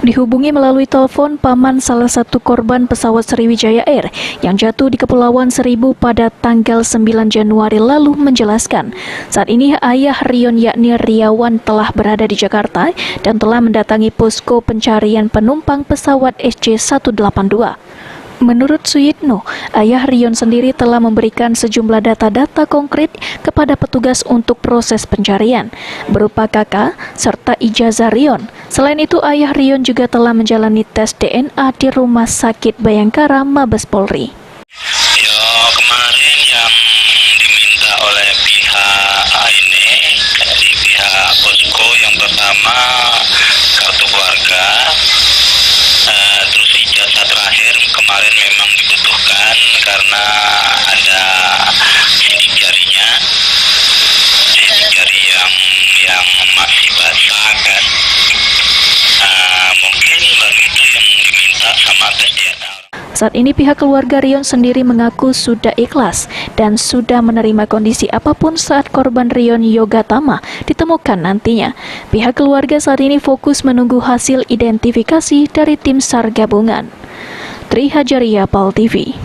Dihubungi melalui telepon paman salah satu korban pesawat Sriwijaya Air yang jatuh di Kepulauan Seribu pada tanggal 9 Januari lalu menjelaskan, saat ini ayah Rion yakni Riawan telah berada di Jakarta dan telah mendatangi posko pencarian penumpang pesawat SJ182. Menurut Suyitno, ayah Rion sendiri telah memberikan sejumlah data-data konkret kepada petugas untuk proses pencarian, berupa KK serta ijazah Rion. Selain itu, ayah Rion juga telah menjalani tes DNA di Rumah Sakit Bayangkara Mabes Polri. Kemarin yang diminta oleh pihak ini, dari pihak posko yang pertama kartu keluarga, terus ijazah terakhir kemarin memang dibutuhkan karena ada sidik jarinya, sidik jari yang masih basah kan. Mungkin baru itu yang diminta sama tes DNA. Saat ini pihak keluarga Rion sendiri mengaku sudah ikhlas dan sudah menerima kondisi apapun saat korban Rion Yogatama ditemukan nantinya. Pihak keluarga saat ini fokus menunggu hasil identifikasi dari tim SAR gabungan. Tri Hajaria, PAL TV.